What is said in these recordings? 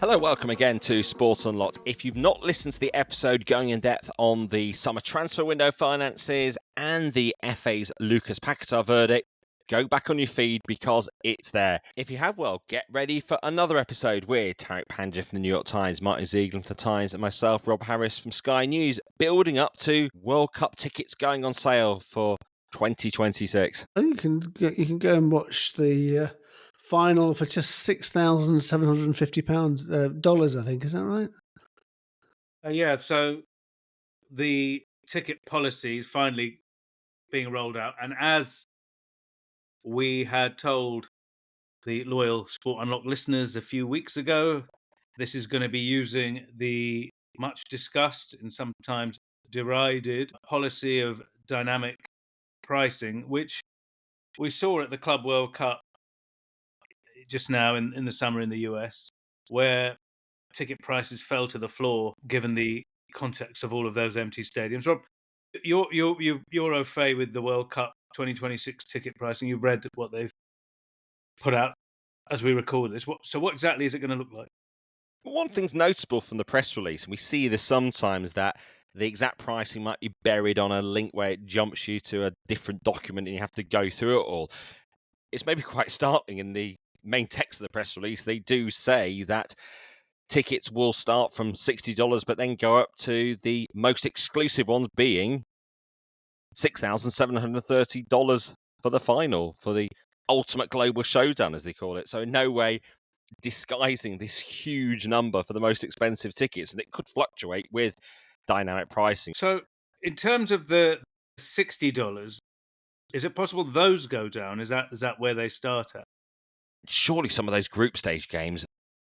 Hello, welcome again to Sport Unlocked. If you've not listened to the episode going in depth on the summer transfer window finances and the FA's Lucas Paquetá verdict, go back on your feed because it's there. If you have, well, get ready for another episode with Tariq Panja from the New York Times, Martyn Ziegler from the Times, and myself, Rob Harris from Sky News, building up to World Cup tickets going on sale for 2026. You can go and watch the final for just $6,750 dollars. I think, is that right? Yeah. So the ticket policy is finally being rolled out, and as we had told the loyal Sport Unlocked listeners a few weeks ago, this is going to be using the much discussed and sometimes derided policy of dynamic pricing, which we saw at the Club World Cup just now in the summer in the US, where ticket prices fell to the floor given the context of all of those empty stadiums. Rob, you're au fait with the World Cup 2026 ticket pricing. You've read what they've put out as we record this. So what exactly is it going to look like? One thing's notable from the press release, and we see this sometimes, that the exact pricing might be buried on a link where it jumps you to a different document and you have to go through it all. It's maybe quite startling in the main text of the press release. They do say that tickets will start from $60, but then go up to the most exclusive ones being $6,730 for the final, for the ultimate global showdown, as they call it. So in no way disguising this huge number for the most expensive tickets, and it could fluctuate with dynamic pricing. So in terms of the $60, is it possible those go down? Is that where they start at? Surely some of those group stage games,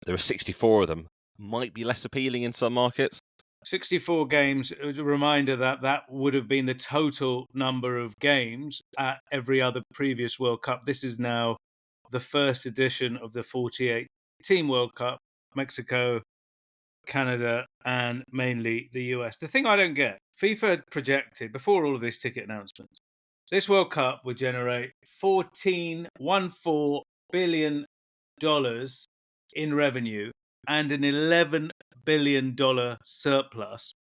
there are 64 of them, might be less appealing in some markets. 64 games, a reminder that would have been the total number of games at every other previous World Cup. This is now the first edition of the 48-team World Cup, Mexico, Canada, and mainly the US. The thing I don't get, FIFA had projected, before all of these ticket announcements, this World Cup would generate $14 billion in revenue and an $11 billion surplus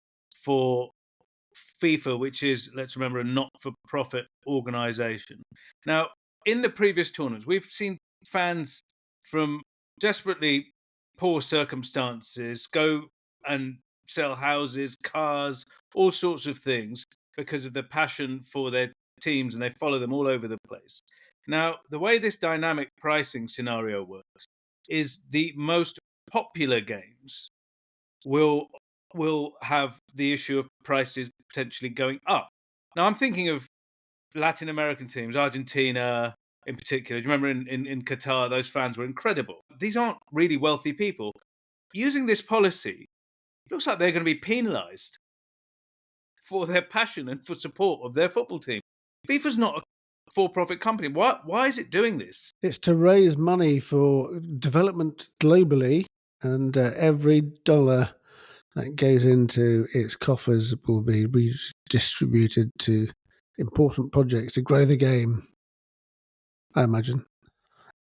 for FIFA, which is, let's remember, a not-for-profit organization. Now, in the previous tournaments, we've seen fans from desperately poor circumstances go and sell houses, cars, all sorts of things because of the passion for their teams, and they follow them all over the place. Now, the way this dynamic pricing scenario works is the most popular games will have the issue of prices potentially going up. Now, I'm thinking of Latin American teams, Argentina in particular. Do you remember in Qatar, those fans were incredible. These aren't really wealthy people. Using this policy, it looks like they're going to be penalised for their passion and for support of their football team. FIFA's not a for-profit company. Why is it doing this? It's to raise money for development globally, and every dollar that goes into its coffers will be redistributed to important projects to grow the game, I imagine.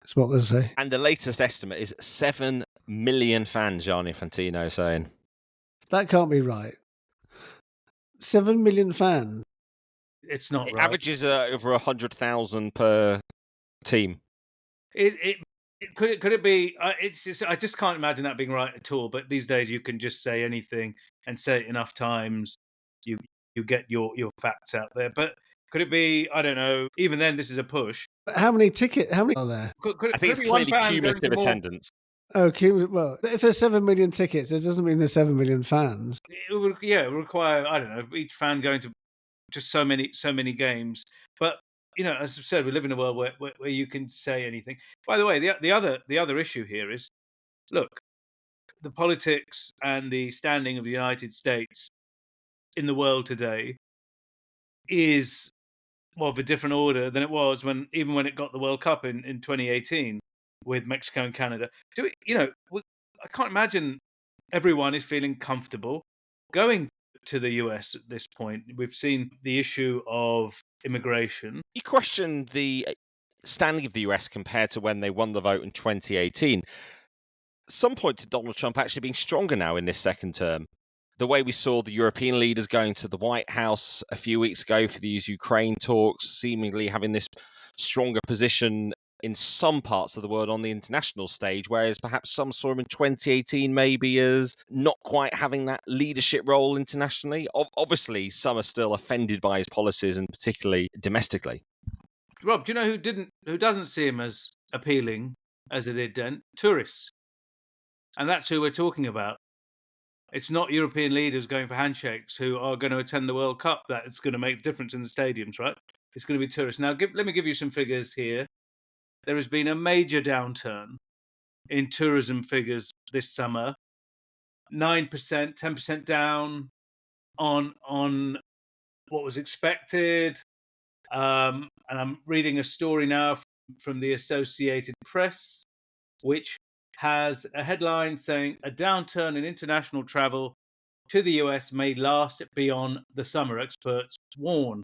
That's what they say. And the latest estimate is 7 million fans, Gianni Infantino saying. That can't be right. 7 million fans. It's not It right. averages over 100,000 per team. Could it be? I just can't imagine that being right at all. But these days, you can just say anything and say it enough times. You get your facts out there. But could it be? I don't know. Even then, this is a push. How many are there? I think it's clearly cumulative attendance. Oh, well, if there's 7 million tickets, it doesn't mean there's 7 million fans. It would require, I don't know, each fan going to just so many games. But as I've said, we live in a world where you can say anything. By the way, the other issue here is, look, the politics and the standing of the United States in the world today is of a different order than it was when it got the World Cup in 2018 with Mexico and Canada. I can't imagine everyone is feeling comfortable going to the US at this point. We've seen the issue of immigration. You question the standing of the US compared to when they won the vote in 2018. Some point to Donald Trump actually being stronger now in this second term. The way we saw the European leaders going to the White House a few weeks ago for these Ukraine talks, seemingly having this stronger position in some parts of the world on the international stage, whereas perhaps some saw him in 2018 maybe as not quite having that leadership role internationally. Obviously, some are still offended by his policies, and particularly domestically. Rob, do you know who doesn't see him as appealing as it did then? Tourists. And that's who we're talking about. It's not European leaders going for handshakes who are going to attend the World Cup that's going to make the difference in the stadiums, right? It's going to be tourists. Now, let me give you some figures here. There has been a major downturn in tourism figures this summer. 9%, 10% down on what was expected. And I'm reading a story now from the Associated Press, which has a headline saying a downturn in international travel to the US may last beyond the summer, experts warn.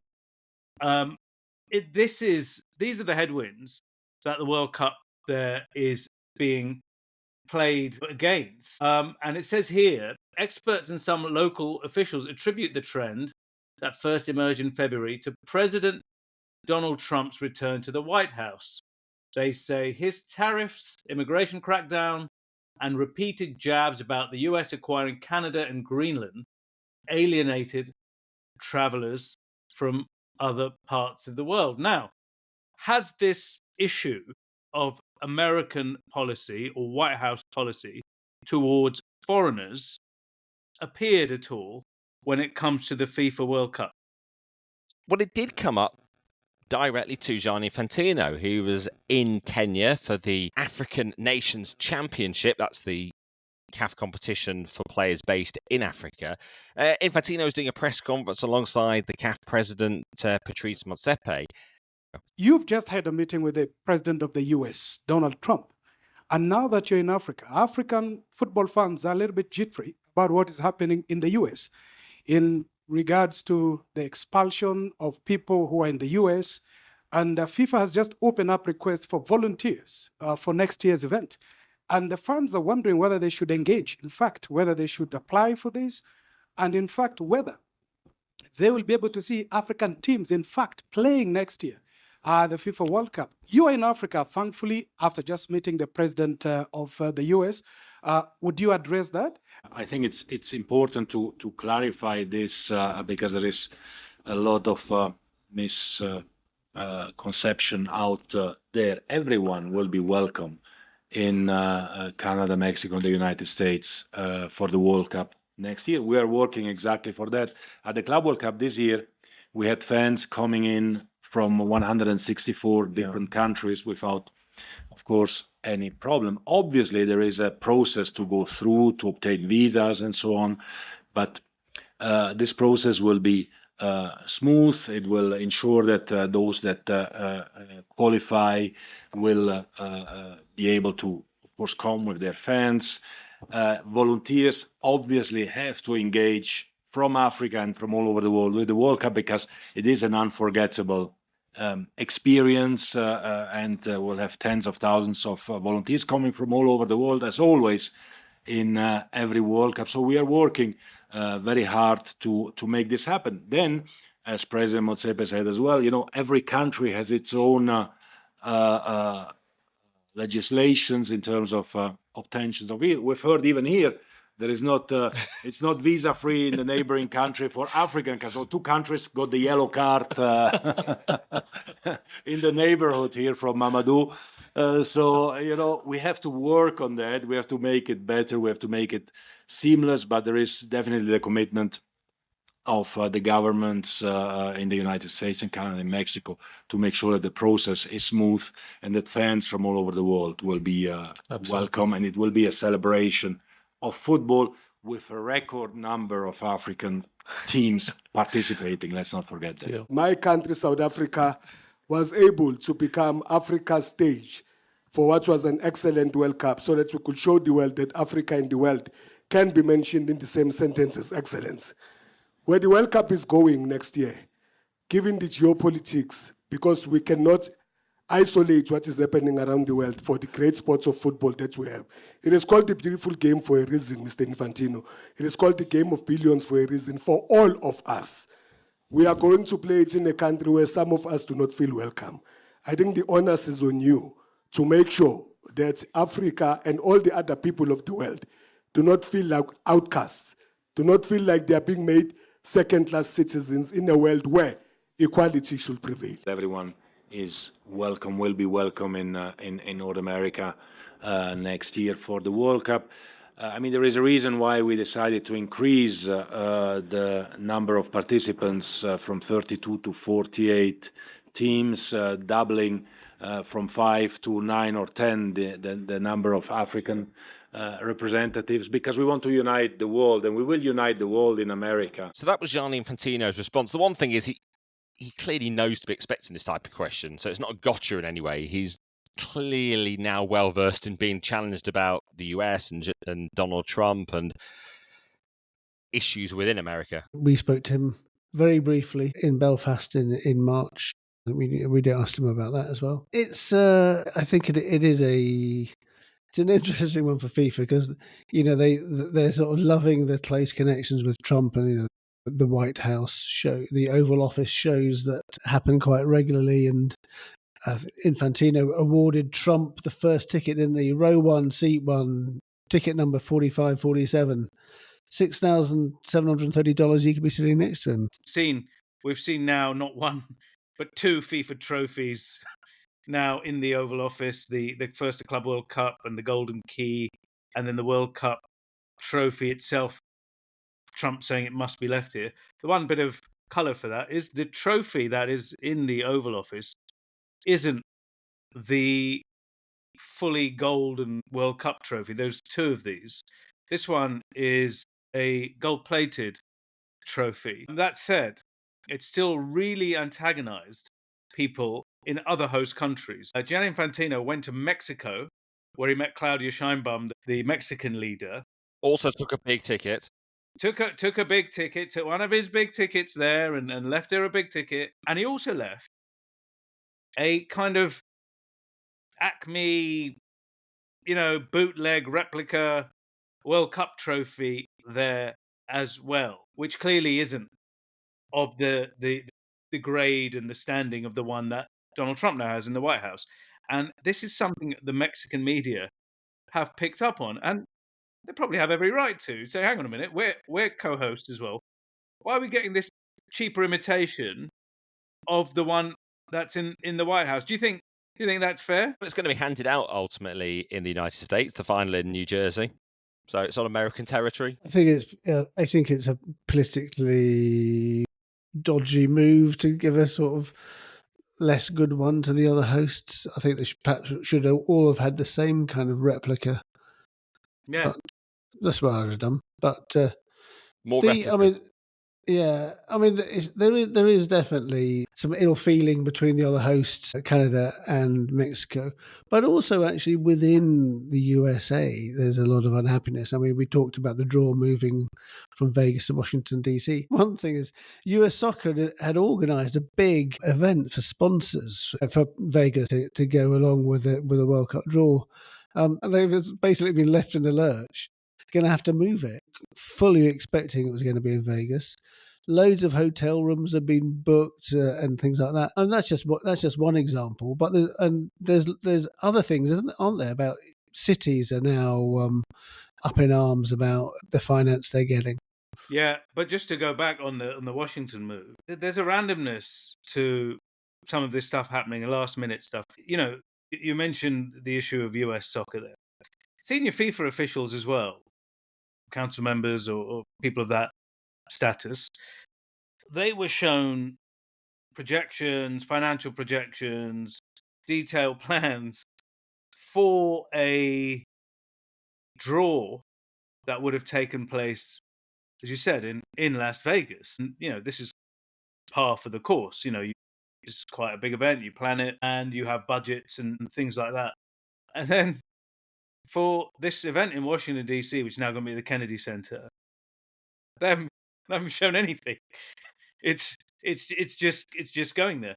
These are the headwinds that the World Cup there is being played against. And it says here, experts and some local officials attribute the trend that first emerged in February to President Donald Trump's return to the White House. They say his tariffs, immigration crackdown, and repeated jabs about the US acquiring Canada and Greenland alienated travelers from other parts of the world. Now, has this issue of American policy or White House policy towards foreigners appeared at all when it comes to the FIFA World Cup? Well, it did come up directly to Gianni Infantino, who was in Kenya for the African Nations Championship. That's the CAF competition for players based in Africa. Infantino was doing a press conference alongside the CAF president, Patrice Motsepe. You've just had a meeting with the president of the US, Donald Trump. And now that you're in Africa, African football fans are a little bit jittery about what is happening in the US in regards to the expulsion of people who are in the US. And FIFA has just opened up requests for volunteers for next year's event. And the fans are wondering whether they should engage, in fact, whether they should apply for this, and in fact, whether they will be able to see African teams, in fact, playing next year. The FIFA World Cup. You are in Africa, thankfully, after just meeting the president of the US. Would you address that? I think it's important to clarify this because there is a lot of misconception out there. Everyone will be welcome in Canada, Mexico, and the United States for the World Cup next year. We are working exactly for that. At the Club World Cup this year, we had fans coming in from 164 different countries without, of course, any problem. Obviously, there is a process to go through to obtain visas and so on, but this process will be smooth. It will ensure that those that qualify will be able to, of course, come with their fans. Volunteers obviously have to engage from Africa and from all over the world with the World Cup because it is an unforgettable experience and we'll have tens of thousands of volunteers coming from all over the world, as always, in every World Cup. So we are working very hard to make this happen. Then, as President Motsepe said as well, every country has its own legislations in terms of obtentions of it. We've heard even here there is not, it's not visa-free in the neighboring country for African countries. So 2 countries got the yellow card in the neighborhood here from Mamadou. So, we have to work on that. We have to make it better. We have to make it seamless. But there is definitely the commitment of the governments in the United States and Canada and Mexico to make sure that the process is smooth and that fans from all over the world will be welcome, and it will be a celebration of football with a record number of African teams participating. Let's not forget that. Yeah. My country, South Africa, was able to become Africa's stage for what was an excellent World Cup, so that we could show the world that Africa and the world can be mentioned in the same sentence as excellence. Where the World Cup is going next year, given the geopolitics, because we cannot isolate what is happening around the world for the great sports of football that we have. It is called the beautiful game for a reason, Mr. Infantino. It is called the game of billions for a reason, for all of us. We are going to play it in a country where some of us do not feel welcome. I think the onus is on you to make sure that Africa and all the other people of the world do not feel like outcasts, do not feel like they are being made second-class citizens in a world where equality should prevail. Everyone is welcome, will be welcome in North America next year for the World Cup. I mean, there is a reason why we decided to increase the number of participants from 32 to 48 teams, doubling from 5 to 9 or 10 the number of African representatives, because we want to unite the world, and we will unite the world in America. So that was Gianni Infantino's response. The one thing is he clearly knows to be expecting this type of question, so it's not a gotcha in any way. He's clearly now well versed in being challenged about the US and Donald Trump and issues within America. We spoke to him very briefly in Belfast in March. We did ask him about that as well. It's I think it's an interesting one for FIFA because they're sort of loving the close connections with Trump, and the White House show, the Oval Office shows that happen quite regularly, and Infantino awarded Trump the first ticket in the row 1, seat 1, ticket number 4547, $6,730. You could be sitting next to him. We've seen now not one but 2 FIFA trophies now in the Oval Office, the first the Club World Cup and the Golden Key, and then the World Cup trophy itself, Trump saying it must be left here. The one bit of colour for that is the trophy that is in the Oval Office isn't the fully golden World Cup trophy. There's 2 of these. This one is a gold-plated trophy. That said, it still really antagonized people in other host countries. Gianni Infantino went to Mexico, where he met Claudia Sheinbaum, the Mexican leader. Also took a big ticket. Took a big ticket, took one of his big tickets there and left there a big ticket. And he also left a kind of Acme, bootleg replica World Cup trophy there as well, which clearly isn't of the grade and the standing of the one that Donald Trump now has in the White House. And this is something the Mexican media have picked up on, and they probably have every right to say, hang on a minute, we're co-hosts as well. Why are we getting this cheaper imitation of the one that's in the White House? Do you think that's fair? It's going to be handed out ultimately in the United States, the final in New Jersey. So it's on American territory. I think it's a politically dodgy move to give a sort of less good one to the other hosts. I think they should all have had the same kind of replica. Yeah, but that's what I would have done. But more replicas. There is definitely some ill feeling between the other hosts, Canada and Mexico, but also actually within the USA, there's a lot of unhappiness. I mean, we talked about the draw moving from Vegas to Washington, D.C. One thing is US Soccer had organised a big event for sponsors for Vegas to go along with the World Cup draw. And they've basically been left in the lurch. Going to have to move it, fully expecting it was going to be in Vegas. Loads of hotel rooms have been booked and things like that, and that's just one example. But there's other things, aren't there? About cities are now up in arms about the finance they're getting. Yeah, but just to go back on the Washington move, there's a randomness to some of this stuff happening, last minute stuff. You mentioned the issue of US Soccer there. Senior FIFA officials as well, council members or people of that status, they were shown projections, financial projections, detailed plans for a draw that would have taken place, as you said, in Las Vegas. And, this is par for the course. It's quite a big event. You plan it and you have budgets and things like that. And then for this event in Washington, D.C., which is now going to be the Kennedy Center, they haven't shown anything. It's just going there.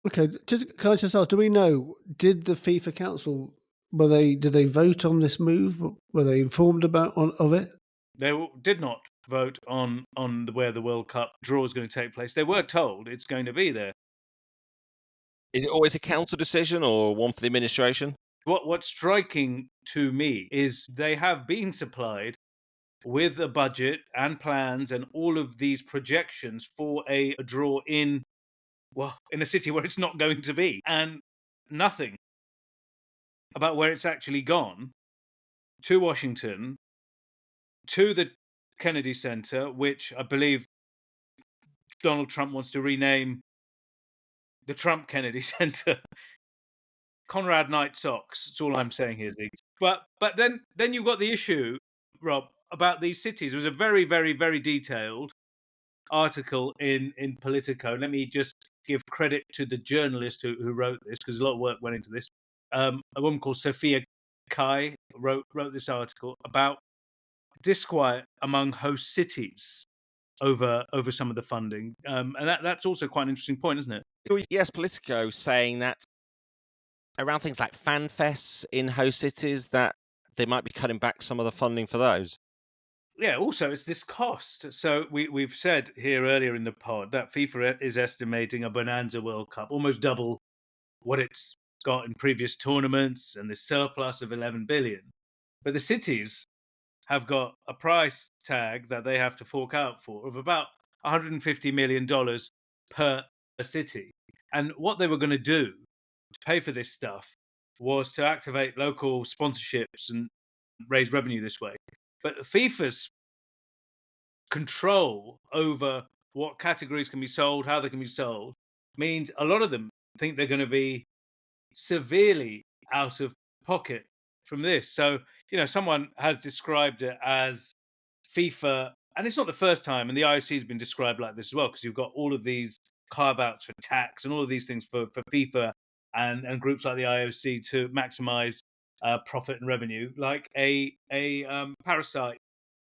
Okay, can I just ask, do we know, did the FIFA Council, did they vote on this move? Were they informed of it? They did not vote on where the World Cup draw is going to take place. They were told it's going to be there. Is it always a council decision or one for the administration? What's striking to me is they have been supplied with a budget and plans and all of these projections for a draw in a city where it's not going to be, and nothing about where it's actually gone to Washington, to the Kennedy Center, which I believe Donald Trump wants to rename the Trump Kennedy Center. Conrad Knight socks. That's all I'm saying here, Zeke. But then you've got the issue, Rob, about these cities. It was a very, very, very detailed article in Politico. Let me just give credit to the journalist who wrote this, because a lot of work went into this. A woman called Sophia Kai wrote this article about disquiet among host cities over some of the funding, and that's also quite an interesting point, isn't it? Yes, Politico saying that around things like fan fests in host cities, that they might be cutting back some of the funding for those. Yeah, also it's this cost. So we've said here earlier in the pod that FIFA is estimating a bonanza World Cup, almost double what it's got in previous tournaments, and this surplus of 11 billion. But the cities have got a price tag that they have to fork out for of about $150 million per city. And what they were going to do to pay for this stuff was to activate local sponsorships and raise revenue this way. But FIFA's control over what categories can be sold, how they can be sold, means a lot of them think they're going to be severely out of pocket from this. So, someone has described it as FIFA, and it's not the first time, and the IOC has been described like this as well, because you've got all of these carve-outs for tax and all of these things for FIFA and groups like the IOC to maximize profit and revenue, like a parasite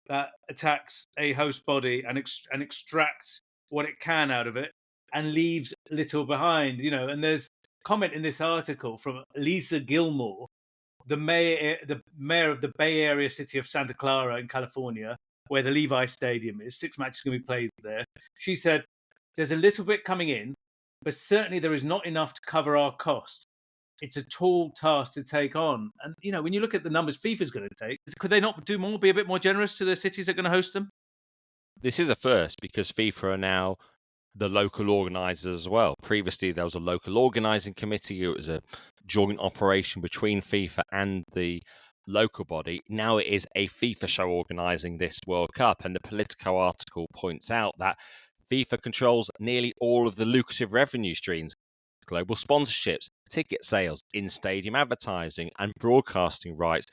that attacks a host body and extracts what it can out of it and leaves little behind. And there's comment in this article from Lisa Gilmore, the mayor of the Bay Area city of Santa Clara in California, where the Levi Stadium is. 6 matches going to be played there. She said, there's a little bit coming in, but certainly there is not enough to cover our cost. It's a tall task to take on. And, when you look at the numbers FIFA's going to take, could they not do more, be a bit more generous to the cities that are going to host them? This is a first, because FIFA are now the local organisers as well. Previously, there was a local organising committee. It was a joint operation between FIFA and the local body. Now it is a FIFA show organising this World Cup. And the Politico article points out that FIFA controls nearly all of the lucrative revenue streams: global sponsorships, ticket sales, in-stadium advertising, and broadcasting rights.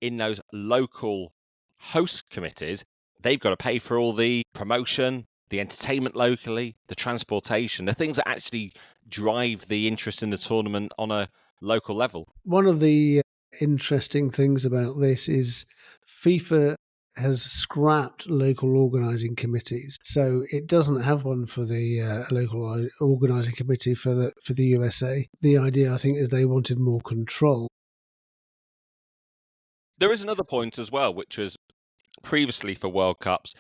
In those local host committees, they've got to pay for all the promotion, the entertainment locally, the transportation, the things that actually drive the interest in the tournament on a local level. One of the interesting things about this is FIFA has scrapped local organising committees, so it doesn't have one for the local organising committee for the USA. The idea, I think, is they wanted more control. There is another point as well, which was previously for World Cups,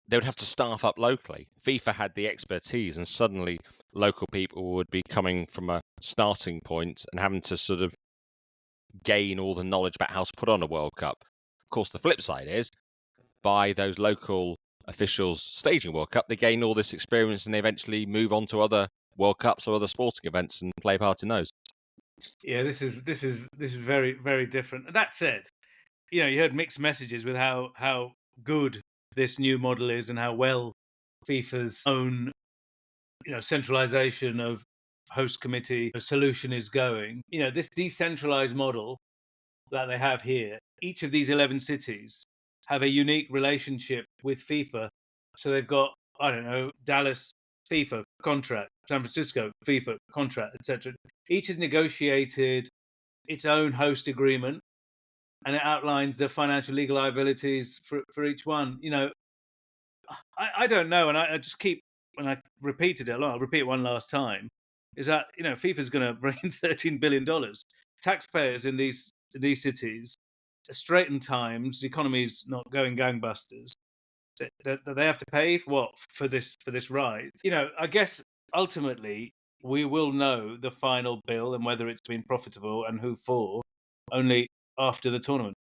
they would have to staff up locally. FIFA had the expertise, and suddenly local people would be coming from a starting point and having to sort of gain all the knowledge about how to put on a World Cup. Of course, the flip side is, by those local officials staging World Cup, they gain all this experience and they eventually move on to other World Cups or other sporting events and play a part in those. Yeah, this is very, very different. That said, you heard mixed messages with how good this new model is and how well FIFA's own centralization of host committee solution is going. This decentralized model that they have here, each of these 11 cities have a unique relationship with FIFA. So they've got, I don't know, Dallas FIFA contract, San Francisco FIFA contract, etc. Each has negotiated its own host agreement, and it outlines the financial legal liabilities for each one. I don't know, and I just keep and I repeated it a lot, I'll repeat it one last time, is that, FIFA's going to bring in $13 billion. Taxpayers in these cities, straitened times, the economy's not going gangbusters, that they have to pay for this ride. I guess ultimately we will know the final bill and whether it's been profitable and who for only after the tournament.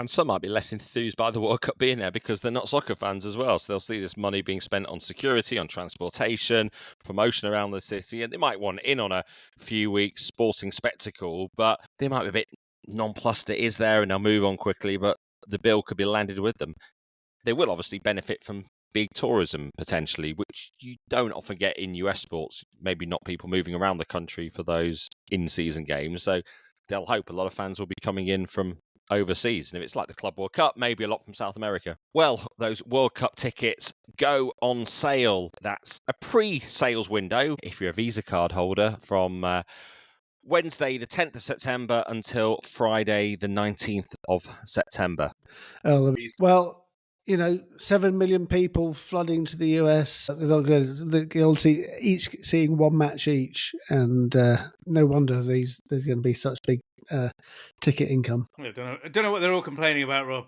And some might be less enthused by the World Cup being there because they're not soccer fans as well. So they'll see this money being spent on security, on transportation, promotion around the city, and they might want in on a few weeks sporting spectacle, but they might be a bit nonplussed it is there and they'll move on quickly, but the bill could be landed with them. They will obviously benefit from big tourism potentially, which you don't often get in US sports. Maybe not people moving around the country for those in-season games. So they'll hope a lot of fans will be coming in from overseas. And if it's like the Club World Cup, maybe a lot from South America. Well, those World Cup tickets go on sale. That's a pre-sales window if you're a Visa card holder from Wednesday the 10th of September until Friday the 19th of September. Well, 7 million people flooding to the US. They'll see each seeing one match each, and no wonder there's going to be such big ticket income. I don't know what they're all complaining about, Rob.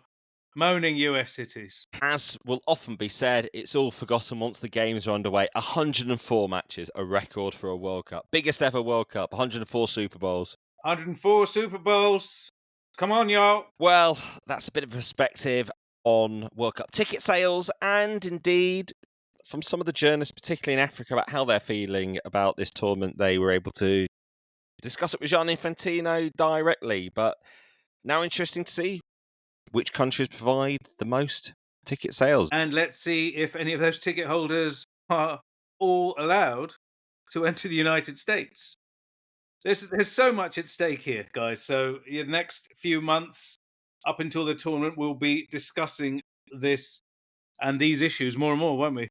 Moaning US cities. As will often be said, it's all forgotten once the games are underway. 104 matches, a record for a World Cup. Biggest ever World Cup, 104 Super Bowls. 104 Super Bowls. Come on, y'all. Well, that's a bit of perspective on World Cup ticket sales and indeed from some of the journalists, particularly in Africa, about how they're feeling about this tournament. They were able to discuss it with Gianni Infantino directly, but now interesting to see which countries provide the most ticket sales. And let's see if any of those ticket holders are all allowed to enter the United States. There's so much at stake here, guys. So the next few months, up until the tournament, we'll be discussing this and these issues more and more, won't we?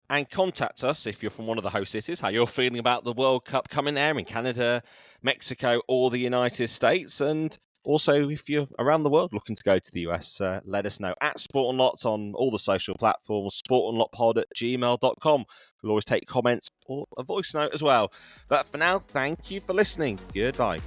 And contact us if you're from one of the host cities, how you're feeling about the World Cup coming there in Canada, Mexico, or the United States. And also, if you're around the world looking to go to the US, let us know at Sport and Lots on all the social platforms, sportandlotpod@gmail.com. We'll always take comments or a voice note as well. But for now, thank you for listening. Goodbye.